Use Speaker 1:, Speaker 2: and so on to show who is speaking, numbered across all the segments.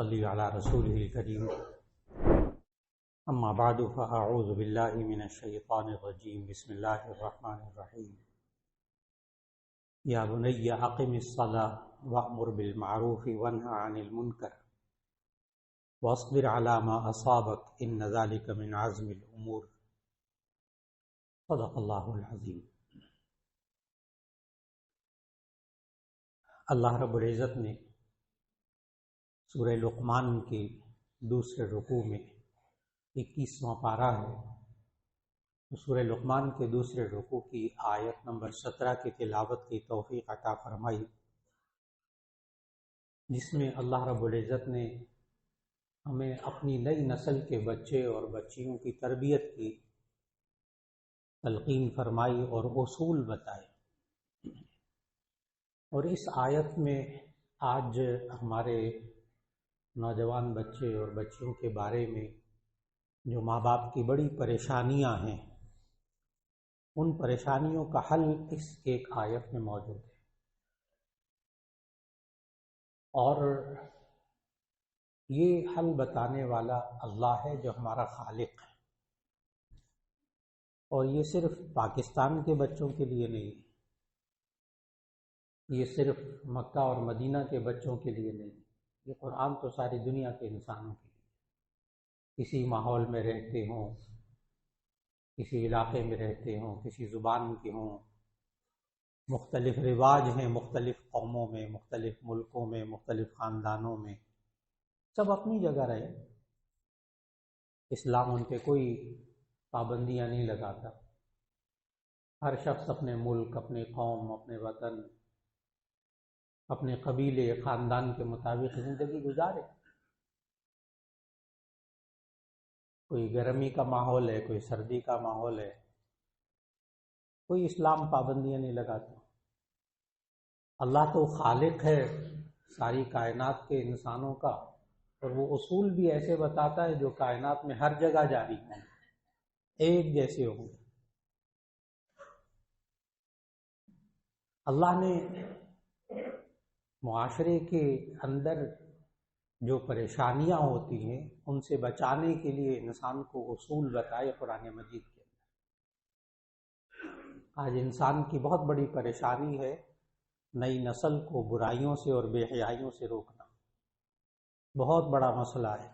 Speaker 1: صلی علی رسولہ الکریم اما بعد فاعوذ باللہ من الشیطان الرجیم بسم اللہ الرحمن الرحیم یا بنی اقم الصلاۃ وأمر بالمعروف وانہ عن المنکر واصبر علی ما اصابک ان ذلک من عزم الامور صدق اللہ العظیم۔ اللہ رب العزت نے سورہ لقمان کے دوسرے رکوع میں 21واں پارہ ہے، تو سورہ لقمان کے دوسرے رکوع کی آیت نمبر 17 کی تلاوت کی توفیق عطا فرمائی، جس میں اللہ رب العزت نے ہمیں اپنی نئی نسل کے بچے اور بچیوں کی تربیت کی تلقین فرمائی اور اصول بتائے۔ اور اس آیت میں آج ہمارے نوجوان بچے اور بچیوں کے بارے میں جو ماں باپ کی بڑی پریشانیاں ہیں، ان پریشانیوں کا حل اس ایک آیت میں موجود ہے۔ اور یہ حل بتانے والا اللہ ہے جو ہمارا خالق ہے، اور یہ صرف پاکستان کے بچوں کے لیے نہیں، یہ صرف مکہ اور مدینہ کے بچوں کے لیے نہیں، یہ قرآن تو ساری دنیا کے انسانوں کے لیے، کسی ماحول میں رہتے ہوں، کسی علاقے میں رہتے ہوں، کسی زبان کے ہوں، مختلف رواج ہیں مختلف قوموں میں، مختلف ملکوں میں، مختلف خاندانوں میں، سب اپنی جگہ رہے، اسلام ان پہ کوئی پابندیاں نہیں لگاتا، ہر شخص اپنے ملک، اپنے قوم، اپنے وطن، اپنے قبیلے، خاندان کے مطابق زندگی گزارے۔ کوئی گرمی کا ماحول ہے، کوئی سردی کا ماحول ہے، کوئی اسلام پابندیاں نہیں لگاتا۔ اللہ تو خالق ہے ساری کائنات کے انسانوں کا، اور وہ اصول بھی ایسے بتاتا ہے جو کائنات میں ہر جگہ جاری ہیں، ایک جیسے ہوں۔ اللہ نے معاشرے کے اندر جو پریشانیاں ہوتی ہیں ان سے بچانے کے لیے انسان کو اصول بتائے قرآن مجید کے اندر۔ آج انسان کی بہت بڑی پریشانی ہے نئی نسل کو برائیوں سے اور بے حیائیوں سے روکنا، بہت بڑا مسئلہ ہے۔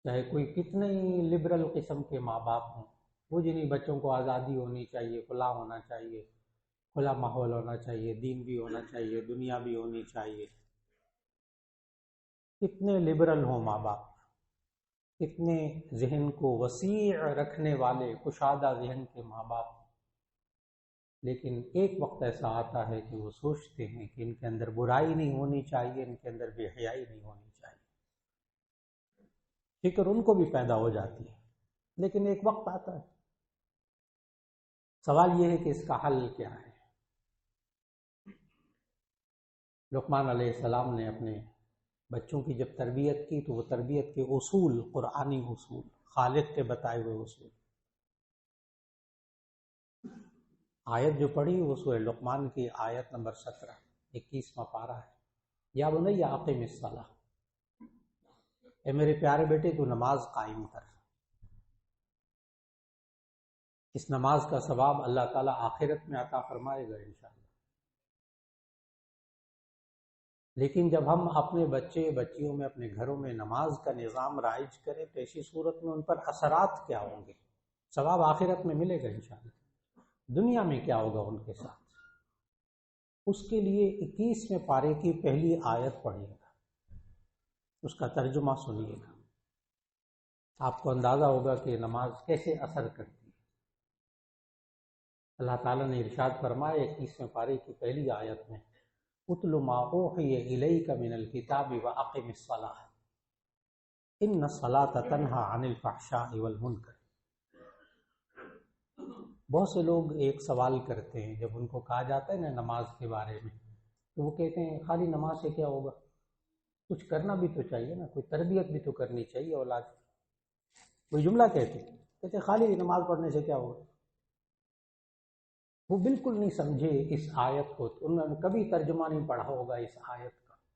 Speaker 1: چاہے کوئی کتنے ہی لبرل قسم کے ماں باپ ہوں، وہ جنہیں بچوں کو آزادی ہونی چاہیے، کھلا ہونا چاہیے، کھلا ماحول ہونا چاہیے، دین بھی ہونا چاہیے، دنیا بھی ہونی چاہیے، کتنے لبرل ہوں ماں باپ، کتنے ذہن کو وسیع رکھنے والے کشادہ ذہن کے ماں باپ، لیکن ایک وقت ایسا آتا ہے کہ وہ سوچتے ہیں کہ ان کے اندر برائی نہیں ہونی چاہیے، ان کے اندر بے حیائی نہیں ہونی چاہیے، فکر ان کو بھی پیدا ہو جاتی ہے، لیکن ایک وقت آتا ہے۔ سوال یہ ہے کہ اس کا حل کیا ہے؟ لقمان علیہ السلام نے اپنے بچوں کی جب تربیت کی تو وہ تربیت کے اصول، قرآنی اصول، خالق کے بتائے ہوئے اصول، آیت جو پڑھی وہ سورہ لقمان کی آیت نمبر 17، 21واں پارہ ہے۔ یا بنی اقم الصلاۃ، اے میرے پیارے بیٹے تو نماز قائم کر۔ اس نماز کا ثواب اللہ تعالیٰ آخرت میں عطا فرمائے گا انشاءاللہ۔ لیکن جب ہم اپنے بچے بچیوں میں، اپنے گھروں میں نماز کا نظام رائج کریں تو ایسی صورت میں ان پر اثرات کیا ہوں گے؟ ثواب آخرت میں ملے گا انشاءاللہ، دنیا میں کیا ہوگا ان کے ساتھ؟ اس کے لیے 21ویں پارے کی پہلی آیت پڑھیے گا، اس کا ترجمہ سنیے گا، آپ کو اندازہ ہوگا کہ نماز کیسے اثر کرتی ہے۔ اللہ تعالیٰ نے ارشاد فرمایا 21ویں پارے کی پہلی آیت میں، اتل ما اوحی الیک من الکتاب واقم الصلاۃ ان الصلاۃ تنہی عن الفحشاء والمنکر۔ بہت سے لوگ ایک سوال کرتے ہیں جب ان کو کہا جاتا ہے نا نماز کے بارے میں، تو وہ کہتے ہیں خالی نماز سے کیا ہوگا، کچھ کرنا بھی تو چاہیے نا، کوئی تربیت بھی تو کرنی چاہیے اولاد کی۔ کوئی جملہ کہتے خالی نماز پڑھنے سے کیا ہوگا۔ وہ بالکل نہیں سمجھے اس آیت کو، انہوں نے کبھی ترجمہ نہیں پڑھا ہوگا اس آیت کا،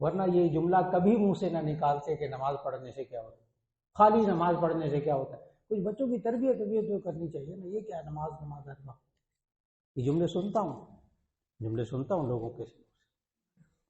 Speaker 1: ورنہ یہ جملہ کبھی منہ سے نہ نکالتے کہ نماز پڑھنے سے کیا ہوتا ہے، خالی نماز پڑھنے سے کیا ہوتا ہے. کچھ بچوں کی تربیت تو کرنی چاہیے نا. یہ کیا نماز ہر وقت، یہ جملے سنتا ہوں لوگوں کے،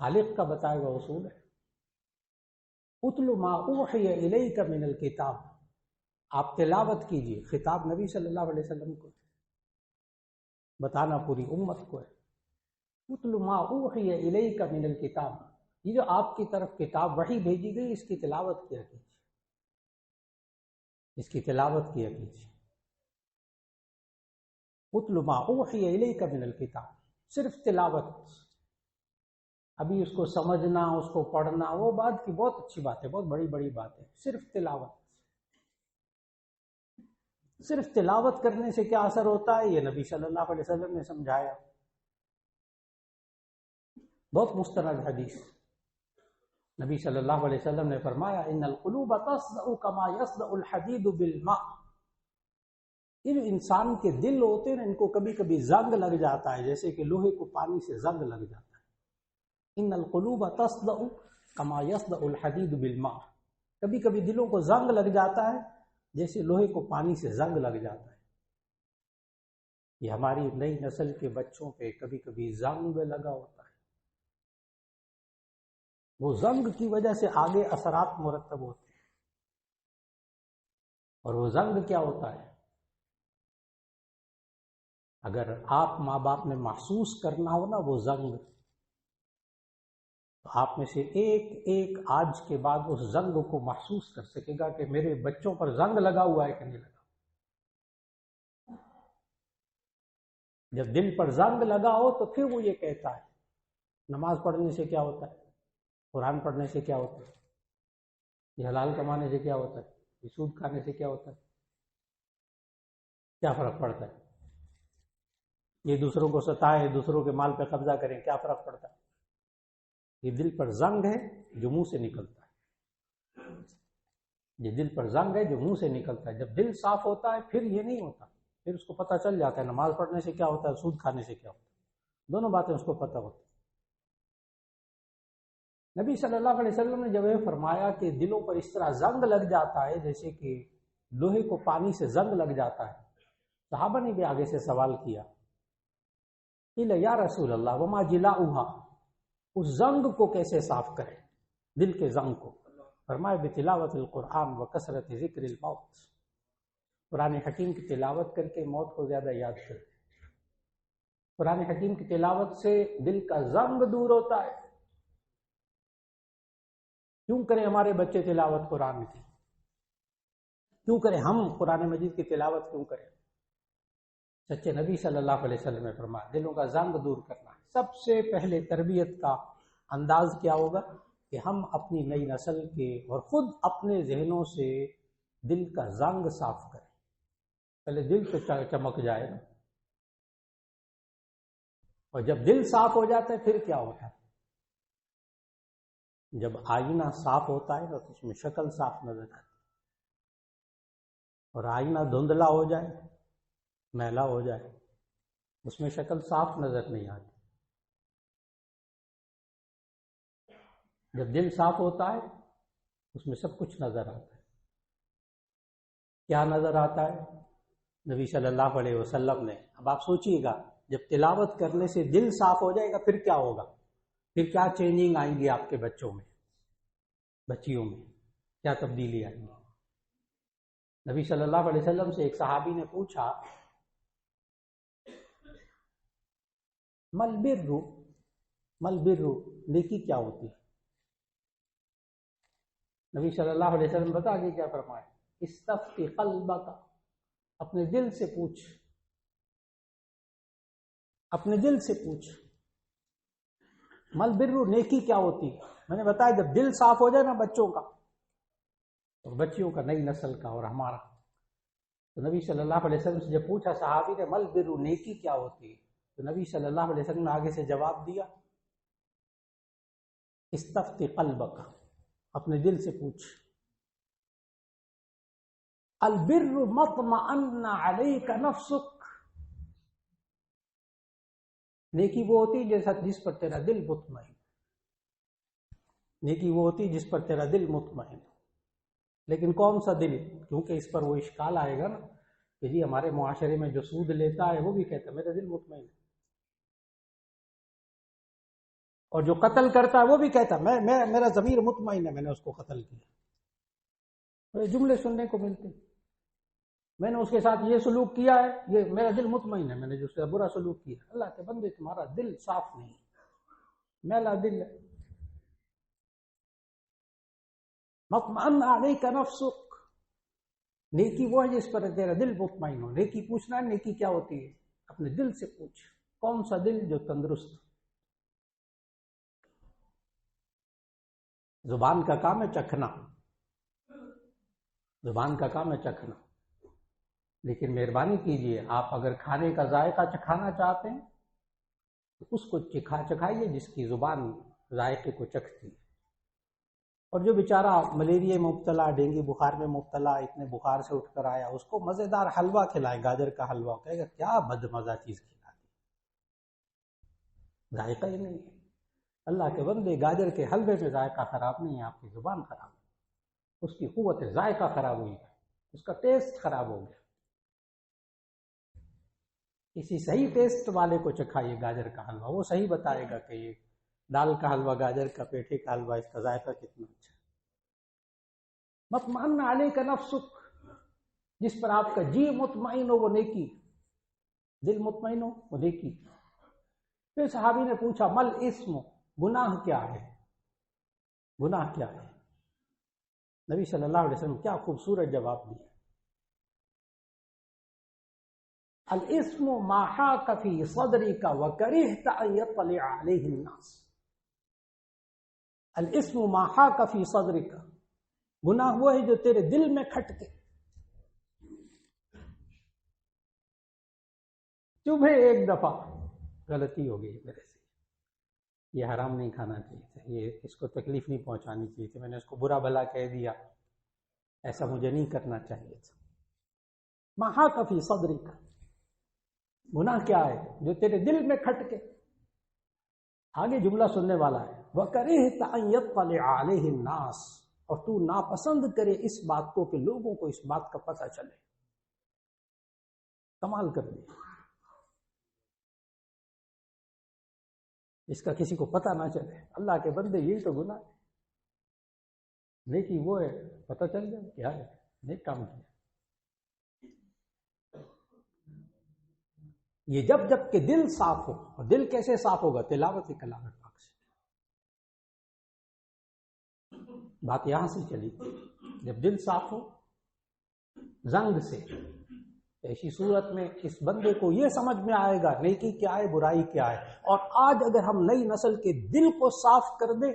Speaker 1: خالق کا بتایا ہوا اصول ہے، اتل ما اوحی الیک من الکتاب، آپ تلاوت کیجئے. خطاب نبی صلی اللہ علیہ وسلم کو، بتانا پوری امت کو ہے. اتل ما اوحی الیک من الکتاب، یہ جو آپ کی طرف کتاب وحی بھیجی گئی اس کی تلاوت کیا کیجیے، اس کی تلاوت کیا کیجیے. اتل ما اوحی الیک من الکتاب، صرف تلاوت. ابھی اس کو سمجھنا، اس کو پڑھنا وہ بات کی بہت اچھی بات ہے، بہت بڑی بڑی بات ہے. صرف تلاوت، صرف تلاوت کرنے سے کیا اثر ہوتا ہے یہ نبی صلی اللہ علیہ وسلم نے سمجھایا. بہت مستند حدیث، نبی صلی اللہ علیہ وسلم نے فرمایا ان القلوب تصدع كما يصدع الحديد بالماء. یہ جو انسان کے دل ہوتے ہیں نا، ان کو کبھی کبھی زنگ لگ جاتا ہے، جیسے کہ لوہے کو پانی سے زنگ لگ جاتا ہے. ان القلوب تصدع كما يصدع الحديد بالماء، کبھی کبھی دلوں کو زنگ لگ جاتا ہے جیسے لوہے کو پانی سے زنگ لگ جاتا ہے. یہ ہماری نئی نسل کے بچوں پہ کبھی کبھی زنگ لگا ہوتا ہے. وہ زنگ کی وجہ سے آگے اثرات مرتب ہوتے ہیں. اور وہ زنگ کیا ہوتا ہے؟ اگر آپ ماں باپ نے محسوس کرنا ہو نا وہ زنگ، تو آپ میں سے ایک آج کے بعد اس زنگ کو محسوس کر سکے گا کہ میرے بچوں پر زنگ لگا ہوا ہے کہ نہیں لگا. جب دل پر زنگ لگا ہو تو پھر وہ یہ کہتا ہے نماز پڑھنے سے کیا ہوتا ہے، قرآن پڑھنے سے کیا ہوتا ہے، یہ حلال کمانے سے کیا ہوتا ہے، یہ سود کھانے سے کیا ہوتا ہے، کیا فرق پڑتا ہے، یہ دوسروں کو ستائے، دوسروں کے مال پہ قبضہ کریں، کیا فرق پڑتا ہے. یہ دل پر زنگ ہے جو منہ سے نکلتا ہے. یہ دل پر زنگ ہے جو منہ سے نکلتا ہے. جب دل صاف ہوتا ہے پھر یہ نہیں ہوتا، پھر اس کو پتہ چل جاتا ہے نماز پڑھنے سے کیا ہوتا ہے، سود کھانے سے کیا ہوتا ہے. دونوں باتیں اس کو پتہ ہوتی. نبی صلی اللہ علیہ وسلم نے جب یہ فرمایا کہ دلوں پر اس طرح زنگ لگ جاتا ہے جیسے کہ لوہے کو پانی سے زنگ لگ جاتا ہے، صحابہ نے بھی آگے سے سوال کیا قیل یا رسول اللہ وما جلاؤها، اس زنگ کو کیسے صاف کریں، دل کے زنگ کو. فرمایا بتلاوت القرآن وکثرت ذکر الموت، قرآن حکیم کی تلاوت کر کے موت کو زیادہ یاد کریں. قرآن حکیم کی تلاوت سے دل کا زنگ دور ہوتا ہے. کیوں کریں ہمارے بچے تلاوت قرآن کی، کیوں کریں ہم قرآن مجید کی تلاوت کیوں کریں؟ سچے نبی صلی اللہ علیہ وسلم نے فرمایا دلوں کا زنگ دور کرنا. سب سے پہلے تربیت کا انداز کیا ہوگا کہ ہم اپنی نئی نسل کے اور خود اپنے ذہنوں سے دل کا زنگ صاف کریں. پہلے دل تو چمک جائے نا، اور جب دل صاف ہو جاتا ہے پھر کیا ہوتا ہے؟ جب آئینہ صاف ہوتا ہے تو اس میں شکل صاف نظر آتی ہے، اور آئینہ دھندلا ہو جائے، میلا ہو جائے، اس میں شکل صاف نظر نہیں آتی. جب دل صاف ہوتا ہے اس میں سب کچھ نظر آتا ہے. کیا نظر آتا ہے؟ نبی صلی اللہ علیہ وسلم نے، اب آپ سوچئے گا جب تلاوت کرنے سے دل صاف ہو جائے گا پھر کیا ہوگا، پھر کیا چینجنگ آئیں گی آپ کے بچوں میں، بچیوں میں کیا تبدیلی آئیں گی. نبی صلی اللہ علیہ وسلم سے ایک صحابی نے پوچھا مل بر نیکی کیا ہوتی ہے؟ نبی صلی اللہ علیہ وسلم بتا کے کیا فرمائے، استفتی قلبک، اپنے دل سے پوچھ، اپنے دل سے پوچھ. مل بر نیکی کیا ہوتی ہے؟ میں نے بتایا جب دل صاف ہو جائے نا بچوں کا اور بچیوں کا، نئی نسل کا اور ہمارا، تو نبی صلی اللہ علیہ وسلم سے جب پوچھا صحابی نے مل بر نیکی کیا ہوتی ہے، تو نبی صلی اللہ علیہ وسلم نے آگے سے جواب دیا استفتی قلبک، اپنے دل سے پوچھ. البر مطمئن علیک نفسک، نیکی وہ ہوتی جس پر تیرا دل مطمئن، نیکی وہ ہوتی جس پر تیرا دل مطمئن۔ لیکن کون سا دل؟ کیونکہ اس پر وہ اشکال آئے گا نا کہ جی ہمارے معاشرے میں جو سود لیتا ہے وہ بھی کہتا ہے میرا دل مطمئن ہے، اور جو قتل کرتا ہے وہ بھی کہتا ہے میرا ضمیر مطمئن ہے، میں نے اس کو قتل کیا۔ یہ جملے سننے کو ملتے، میں نے اس کے ساتھ یہ سلوک کیا ہے، یہ میرا دل مطمئن ہے، میں نے جو اس سے برا سلوک کیا۔ اللہ کے بندے تمہارا دل صاف نہیں، میلا دل ہے۔ مطمئن علیک نفسک، نیکی وہ ہے جس پر تیرا دل مطمئن ہو۔ نیکی پوچھنا ہے، نیکی کیا ہوتی ہے؟ اپنے دل سے پوچھ، کون سا دل جو تندرست؟ زبان کا کام ہے چکھنا، زبان کا کام ہے چکھنا، لیکن مہربانی کیجئے آپ اگر کھانے کا ذائقہ چکھانا چاہتے ہیں تو اس کو چکھائیے جس کی زبان ذائقے کو چکھتی ہے۔ اور جو بیچارہ ملیریا میں مبتلا، ڈینگی بخار میں مبتلا، اتنے بخار سے اٹھ کر آیا، اس کو مزیدار حلوہ کھلائیں، گاجر کا حلوہ، کہے گا کیا بد مزہ چیز کھلا دی، ذائقہ ہی نہیں ہے۔ اللہ کے بندے، گاجر کے حلوے میں ذائقہ خراب نہیں ہے، آپ کی زبان خراب ہے، اس کی قوت ذائقہ خراب ہوئی ہے، اس کا ٹیسٹ خراب ہو گیا۔ کسی صحیح ٹیسٹ والے کو چکھائیے گاجر کا حلوہ، وہ صحیح بتائے گا کہ یہ دال کا حلوہ، گاجر کا، پیٹھے کا حلوہ، اس کا ذائقہ کتنا اچھا ہے۔ مطمئن علیک نفسک، جس پر آپ کا جی مطمئن ہو وہ نیکی، دل مطمئن ہو وہ نیکی۔ پھر صحابی نے پوچھا مل اسم، گناہ کیا ہے؟ گناہ کیا ہے؟ نبی صلی اللہ علیہ وسلم کیا خوبصورت جواب دیا۔ الاسم ما حاک فی صدرک وکرہت ان یطلع علیہ الناس۔ الاسم ما حاک فی صدرک، گناہ وہ ہے جو تیرے دل میں کھٹکے، چبھے ایک دفعہ، غلطی ہو گئی میرے سے، یہ حرام نہیں کھانا چاہیے تھا، یہ اس کو تکلیف نہیں پہنچانی چاہیے تھی، میں نے اس کو برا بھلا کہہ دیا، ایسا مجھے نہیں کرنا چاہیے تھا۔ ما حاک فی صدرک، گناہ کیا ہے جو تیرے دل میں کھٹکے۔ آگے جملہ سننے والا ہے وَكَرِهْتَ أَن يَطَّلِعَ عَلَيْهِ النَّاسِ، اور تو ناپسند کرے اس بات کو کہ لوگوں کو اس بات کا پتہ چلے۔ کمال کر دیا، اس کا کسی کو پتہ نہ چلے۔ اللہ کے بندے یہی تو گناہ ہے، نیکی وہ ہے پتہ چل جائے کیا ہے نیک کام کیا۔ یہ جب کہ دل صاف ہو، اور دل کیسے صاف ہوگا؟ تلاوت کلام پاک سے۔ بات یہاں سے چلی، جب دل صاف ہو زنگ سے، ایسی صورت میں اس بندے کو یہ سمجھ میں آئے گا نیکی کیا ہے، برائی کیا ہے۔ اور آج اگر ہم نئی نسل کے دل کو صاف کر دیں،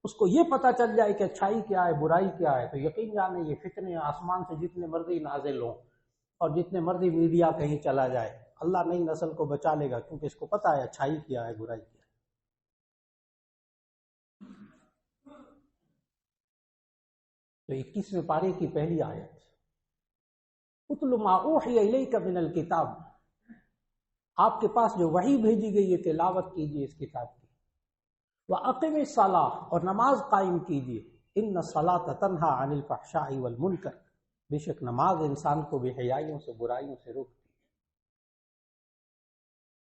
Speaker 1: اس کو یہ پتہ چل جائے کہ اچھائی کیا ہے، برائی کیا ہے، تو یقین جانے یہ فتنے آسمان سے جتنے مرضی نازل ہوں اور جتنے مرضی میڈیا کہیں چلا جائے، اللہ نئی نسل کو بچا لے گا، کیونکہ اس کو پتہ ہے اچھائی کیا ہے، برائی کیا ہے۔ تو 21ویں پارے کی پہلی آیت، اتل ما اوحی الیک من الکتاب، آپ کے پاس جو وحی بھیجی گئی ہے تلاوت کیجئے اس کتاب کی۔ وَأَقِمِ الصَّلَاةَ، اور نماز قائم کیجئے۔ إِنَّ الصَّلَاةَ تَنْهَى عَنِ الْفَحْشَاءِ وَالْمُنکَرِ، بے شک نماز انسان کو بے حیائیوں سے، برائیوں سے روکتی ہے۔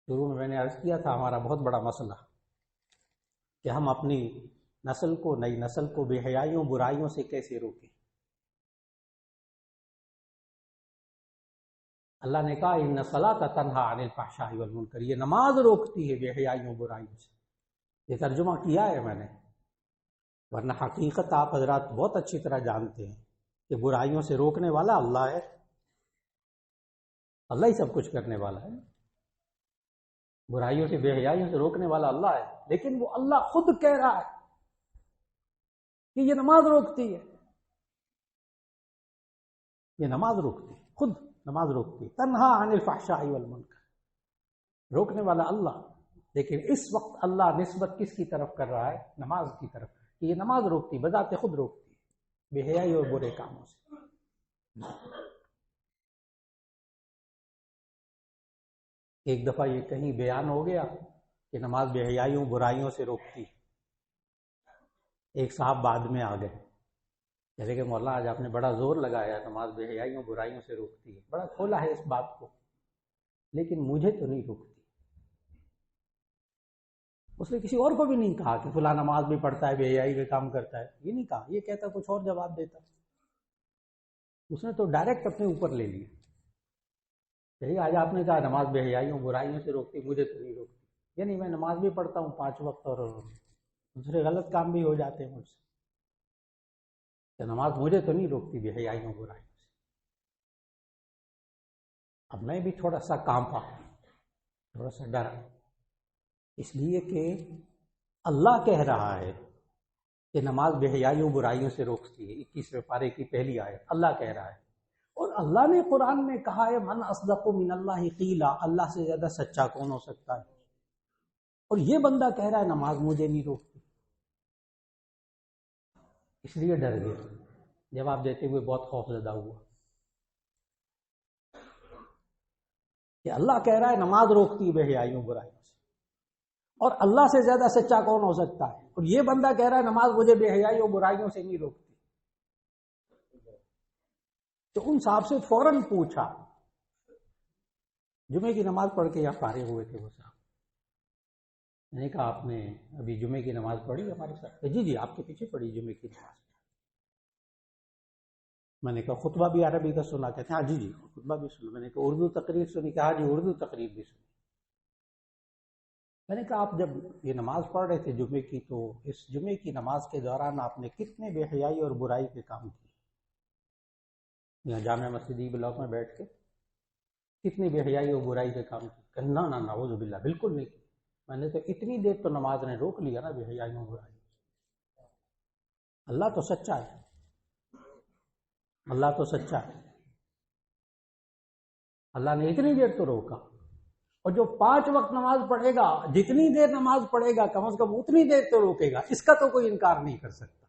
Speaker 1: شروع میں نے عرض کیا تھا ہمارا بہت بڑا مسئلہ کہ ہم اپنی نسل کو، نئی نسل کو بے حیائیوں، برائیوں سے کیسے روکیں۔ اللہ نے کہا ان الصلاۃ تنہا عن الفحشاء والمنکر، یہ نماز روکتی ہے بے حیائیوں، برائیوں سے۔ یہ ترجمہ کیا ہے میں نے، ورنہ حقیقت آپ حضرات بہت اچھی طرح جانتے ہیں کہ برائیوں سے روکنے والا اللہ ہے، اللہ ہی سب کچھ کرنے والا ہے۔ برائیوں سے، بے حیائیوں سے روکنے والا اللہ ہے، لیکن وہ اللہ خود کہہ رہا ہے کہ یہ نماز روکتی ہے، یہ نماز روکتی ہے، خود نماز روکتی ہے۔ تنہا عن الفحشاء والمنکر، روکنے والا اللہ، لیکن اس وقت اللہ نسبت کس کی طرف کر رہا ہے؟ نماز کی طرف، کہ یہ نماز روکتی، بذات خود روکتی ہے بے حیائی اور برے کاموں سے۔ ایک دفعہ یہ کہیں بیان ہو گیا کہ نماز بے حیائیوں برائیوں سے روکتی. ایک صاحب بعد میں آ گئے، کہتے کہ مولا آج آپ نے بڑا زور لگایا، نماز بے حیائیوں برائیوں سے روکتی ہے، بڑا کھولا ہے اس بات کو، لیکن مجھے تو نہیں روکتی. اس نے کسی اور کو بھی نہیں کہا کہ فلاں نماز بھی پڑھتا ہے، بے حیائی کے کام کرتا ہے، یہ نہیں کہا. یہ کہتا کچھ اور جواب دیتا. اس نے تو ڈائریکٹ اپنے اوپر لے لیا. یہی آج آپ نے کہا نماز بے حیائیوں برائیوں سے روکتی، مجھے تو نہیں روکتی. یعنی میں نماز بھی پڑھتا ہوں 5 وقت اور دوسرے غلط کام بھی ہو جاتے ہیں مجھ سے، کہ نماز مجھے تو نہیں روکتی بے حیائیوں برائیوں سے. اب میں بھی تھوڑا سا کانپا، تھوڑا سا ڈرا، اس لیے کہ اللہ کہہ رہا ہے کہ نماز بے حیائیوں برائیوں سے روکتی ہے. 21ویں پارے کی پہلی آیت اللہ کہہ رہا ہے. اور اللہ نے قرآن میں کہا ہے من اصدق من اللہ قیلا، اللہ سے زیادہ سچا کون ہو سکتا ہے. اور یہ بندہ کہہ رہا ہے نماز مجھے نہیں روکتی. اس لیے ڈر گیا، جواب دیتے ہوئے بہت خوف زدہ ہوا کہ اللہ کہہ رہا ہے نماز روکتی ہے بے حیائیوں برائیوں سے، اور اللہ سے زیادہ سچا کون ہو سکتا ہے. اور یہ بندہ کہہ رہا ہے نماز مجھے بے حیائیوں برائیوں سے نہیں روکتی. تو ان صاحب سے فوراً پوچھا، جمعے کی نماز پڑھ کے یا فارغ ہوئے تھے وہ صاحب. میں نے کہا آپ نے ابھی جمعے کی نماز پڑھی ہمارے ساتھ؟ جی جی آپ کے پیچھے پڑھی جمعے کی نماز. میں نے کہا خطبہ بھی عربی کا سنا؟ کہتے ہیں ہاں جی جی خطبہ بھی سنا. میں نے کہا اردو تقریر سنی؟ کہا جی اردو تقریر بھی سنی. میں نے کہا آپ جب یہ نماز پڑھ رہے تھے جمعے کی، تو اس جمعے کی نماز کے دوران آپ نے کتنے بے حیائی اور برائی کے کام کیے؟ یہاں جامع مسجد بلاک میں بیٹھ کے کتنی بے حیائی اور برائی کے کام کیے؟ کہ نہ نعوذ باللہ بالکل نہیں. میں نے تو اتنی دیر تو نماز نے روک لیا نا بے حیائی اور برائی. اللہ تو سچا ہے، اللہ تو سچا ہے. اللہ نے اتنی دیر تو روکا. اور جو 5 وقت نماز پڑھے گا، جتنی دیر نماز پڑھے گا کم از کم اتنی دیر تو روکے گا. اس کا تو کوئی انکار نہیں کر سکتا.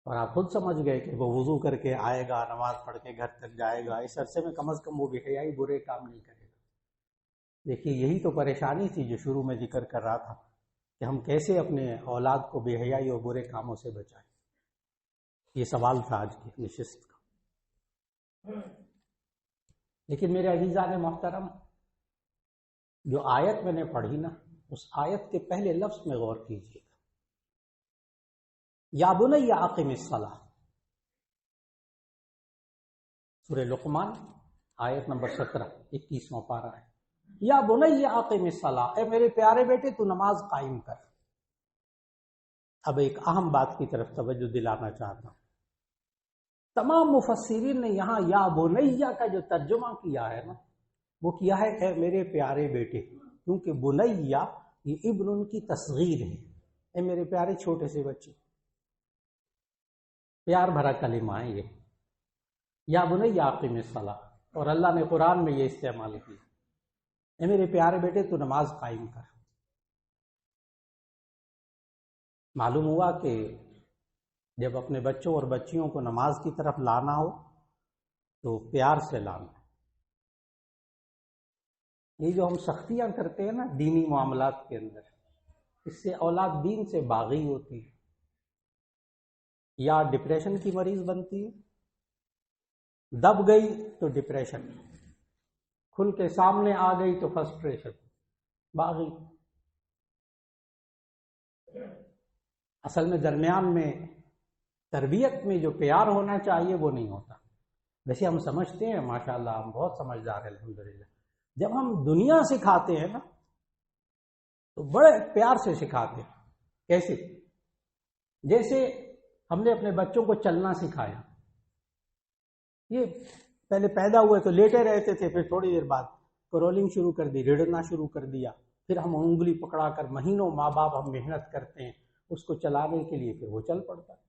Speaker 1: اور آپ خود سمجھ گئے کہ وہ وضو کر کے آئے گا، نماز پڑھ کے گھر تک جائے گا، اس عرصے میں کم از کم وہ بے حیائی برے کام نہیں کرے گا. دیکھیے یہی تو پریشانی تھی جو شروع میں ذکر کر رہا تھا کہ ہم کیسے اپنے اولاد کو بے حیائی اور برے کاموں سے بچائیں. یہ سوال تھا آج کی نشست کا. لیکن میرے عزیزان محترم، جو آیت میں نے پڑھی نا، اس آیت کے پہلے لفظ میں غور کیجیے گا، یا بنی اقم الصلاۃ. سورہ لقمان آیت نمبر 17، 21واں پارہ ہے. یا بنی اقم الصلاۃ، اے میرے پیارے بیٹے تو نماز قائم کر. اب ایک اہم بات کی طرف توجہ دلانا چاہتا ہوں. تمام مفسرین نے یہاں یا بنیہ کا جو ترجمہ کیا ہے نا، وہ کیا ہے اے میرے پیارے بیٹے، کیونکہ بنیہ یہ ابن ان کی تصغیر ہے. اے میرے پیارے چھوٹے سے بچے، پیار بھرا کلمہ ہے یہ، یا بنی اقم الصلاۃ. اور اللہ نے قرآن میں یہ استعمال کیا، اے میرے پیارے بیٹے تو نماز قائم کر. معلوم ہوا کہ جب اپنے بچوں اور بچیوں کو نماز کی طرف لانا ہو تو پیار سے لانا. یہ جو ہم سختیاں کرتے ہیں نا دینی معاملات کے اندر، اس سے اولاد دین سے باغی ہوتی ہے، یا ڈپریشن کی مریض بنتی ہے. دب گئی تو ڈپریشن، کھل کے سامنے آ گئی تو فرسٹریشن، باغی. اصل میں درمیان میں تربیت میں جو پیار ہونا چاہیے وہ نہیں ہوتا. ویسے ہم سمجھتے ہیں ماشاءاللہ، ہم بہت سمجھدار ہیں الحمدللہ. جب ہم دنیا سکھاتے ہیں نا تو بڑے پیار سے سکھاتے ہیں. کیسے؟ جیسے ہم نے اپنے بچوں کو چلنا سکھایا. یہ پہلے پیدا ہوئے تو لیٹے رہتے تھے، پھر تھوڑی دیر بعد کرولنگ شروع کر دی، رڑنا شروع کر دیا. پھر ہم انگلی پکڑا کر مہینوں ماں باپ ہم محنت کرتے ہیں اس کو چلانے کے لیے، پھر وہ چل پڑتا ہے.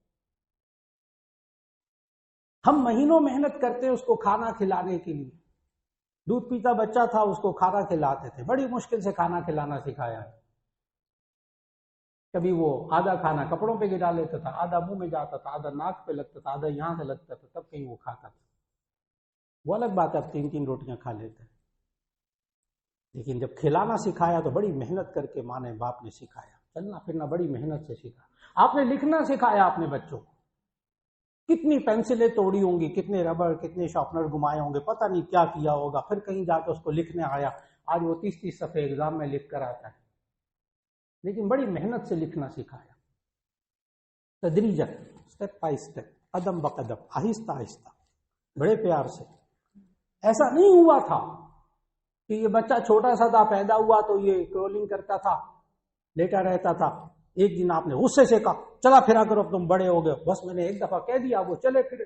Speaker 1: ہم مہینوں محنت کرتے ہیں اس کو کھانا کھلانے کے لیے. دودھ پیتا بچہ تھا، اس کو کھانا کھلاتے تھے، بڑی مشکل سے کھانا کھلانا سکھایا ہے. کبھی وہ آدھا کھانا کپڑوں پہ گرا لیتا تھا، آدھا منہ میں جاتا تھا، آدھا ناک پہ لگتا تھا، آدھا یہاں سے لگتا تھا، تب کہیں وہ کھاتا تھا۔ وہ الگ بات ہے اب 3 روٹیاں کھا لیتا ہے، لیکن جب کھلانا سکھایا تو بڑی محنت کر کے ماں نے باپ نے سکھایا، چلنا پھرنا بڑی محنت سے سیکھا۔ آپ نے لکھنا سکھایا اپنے بچوں کو، کتنی پینسلیں توڑی ہوں گی، کتنے ربڑ، کتنے شارپنر گھمائے ہوں گے، پتہ نہیں کیا کیا ہوگا، پھر کہیں جا کے اس کو لکھنے آیا، آج وہ 30 صفحے ایگزام میں لکھ کر آتا ہے، لیکن بڑی محنت سے لکھنا سکھایا، تدریجاً، اسٹیپ بائی اسٹیپ، قدم بقدم، آہستہ آہستہ، بڑے پیار سے۔ ایسا نہیں ہوا تھا کہ یہ بچہ چھوٹا سا تھا، پیدا ہوا تو یہ کرولنگ کرتا تھا، لیٹا رہتا تھا، ایک دن آپ نے غصے سے کہا چلا پھرا کرو اب تم بڑے ہو گئے، بس میں نے ایک دفعہ کہہ دیا وہ چلے پھرے۔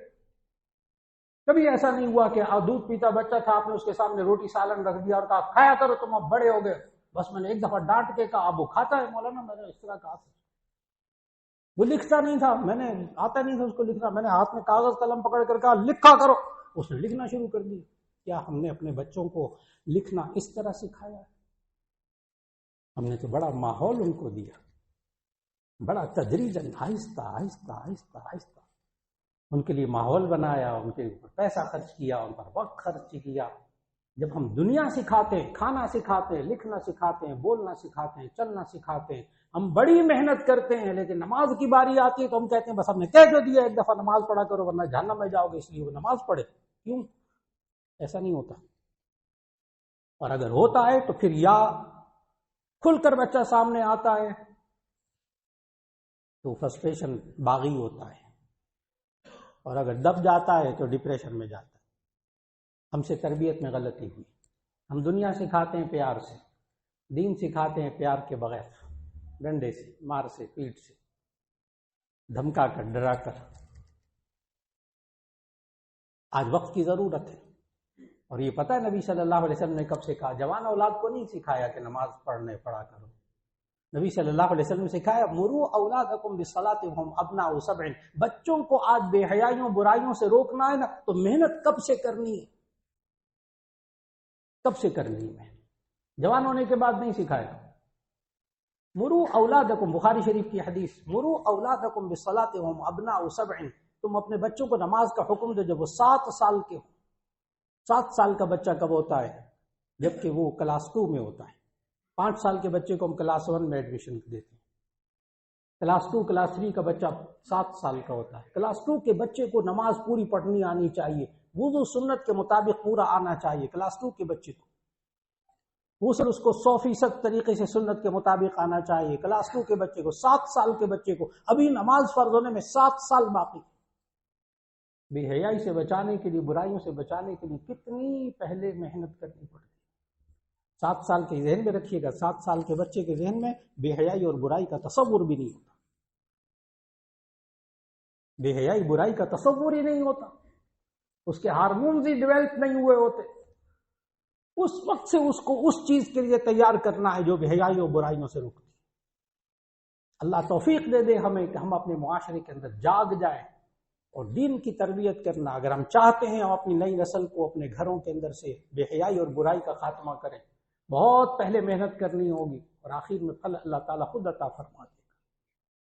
Speaker 1: کبھی ایسا نہیں ہوا کہ دودھ پیتا بچہ تھا، آپ نے اس کے سامنے روٹی سالن رکھ دیا اور کہا کھایا کرو تم اب بڑے ہو گئے، بس میں نے ایک دفعہ ڈانٹ کے کہا اب وہ کھاتا ہے۔ مولانا میں نے اس طرح کہا تھا، وہ لکھتا نہیں تھا، میں نے آتا نہیں تھا اس کو لکھنا، میں نے ہاتھ میں کاغذ قلم پکڑ کر کہا لکھا کرو، اس نے لکھنا شروع کر دیا۔ کیا ہم نے اپنے بچوں کو لکھنا اس طرح سکھایا؟ ہم نے تو بڑا ماحول ان کو دیا، بڑا تدریجاً، آہستہ آہستہ آہستہ آہستہ ان کے لیے ماحول بنایا، ان کے اوپر پیسہ خرچ کیا، ان پر وقت خرچ کیا۔ جب ہم دنیا سکھاتے ہیں، کھانا سکھاتے ہیں، لکھنا سکھاتے ہیں، بولنا سکھاتے ہیں، چلنا سکھاتے ہیں، ہم بڑی محنت کرتے ہیں، لیکن نماز کی باری آتی ہے تو ہم کہتے ہیں بس ہم نے کہہ تو دیا ایک دفعہ نماز پڑھا کرو ورنہ جہنم میں جاؤ گے، اس لیے وہ نماز پڑھے۔ کیوں؟ ایسا نہیں ہوتا۔ اور اگر ہوتا ہے تو پھر یا کھل کر بچہ سامنے آتا ہے تو فرسٹریشن باغی ہوتا ہے، اور اگر دب جاتا ہے تو ڈپریشن میں جاتا ہے۔ ہم سے تربیت میں غلطی ہوئی، ہم دنیا سکھاتے ہیں پیار سے، دین سکھاتے ہیں پیار کے بغیر، ڈنڈے سے، مار سے، پیٹ سے، دھمکا کر، ڈرا کر۔ آج وقت کی ضرورت ہے، اور یہ پتہ ہے نبی صلی اللہ علیہ وسلم نے کب سے کہا؟ جوان اولاد کو نہیں سکھایا کہ نماز پڑھا کرو، نبی صلی اللہ علیہ وسلم نے سکھایا مروا اولادکم بالصلاۃ وهم ابناء 7۔ بچوں کو آج بے حیائیوں برائیوں سے روکنا ہے نا، تو محنت کب سے کرنی ہے؟ کب سے کرنی ہے محنت؟ جوان ہونے کے بعد نہیں سکھایا۔ مروا اولادکم، بخاری شریف کی حدیث، مروا اولادکم بالصلاۃ وهم ابناء 7۔ تم اپنے بچوں کو نماز کا حکم دو جب وہ 7 سال کے ہو۔ 7 سال کا بچہ کب ہوتا ہے؟ جبکہ وہ کلاس 2 میں ہوتا ہے۔ 5 سال کے بچے کو ہم کلاس 1 میں ایڈمیشن دیتے ہیں، کلاس 2 کلاس 3 کا بچہ 7 سال کا ہوتا ہے۔ کلاس 2 کے بچے کو نماز پوری پڑھنی آنی چاہیے، وضو سنت کے مطابق پورا آنا چاہیے۔ کلاس 2 کے بچے کو غسل اس کو 100% طریقے سے سنت کے مطابق آنا چاہیے۔ کلاس 2 کے بچے کو، 7 سال کے بچے کو، ابھی نماز فرض ہونے میں 7 سال باقی۔ بے حیائی سے بچانے کے لیے، برائیوں سے بچانے کے لیے کتنی پہلے محنت کرنی پڑتی ہے۔ 7 سال کے ذہن میں رکھیے گا، 7 سال کے بچے کے ذہن میں بے حیائی اور برائی کا تصور بھی نہیں ہوتا، بے حیائی برائی کا تصور ہی نہیں ہوتا، اس کے ہارمونز ہی ڈیولپ نہیں ہوئے ہوتے۔ اس وقت سے اس کو اس چیز کے لیے تیار کرنا ہے جو بے حیائی اور برائیوں سے روکتی ہے۔ اللہ توفیق دے دے ہمیں کہ ہم اپنے معاشرے کے اندر جاگ جائیں اور دین کی تربیت کرنا۔ اگر ہم چاہتے ہیں ہم اپنی نئی نسل کو اپنے گھروں کے اندر سے بے حیائی اور برائی کا خاتمہ کریں، بہت پہلے محنت کرنی ہوگی، اور آخر میں پھل اللہ تعالیٰ خود عطا فرما دے گا۔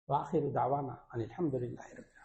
Speaker 1: وآخر دعوانا ان الحمد للہ رب العالمین۔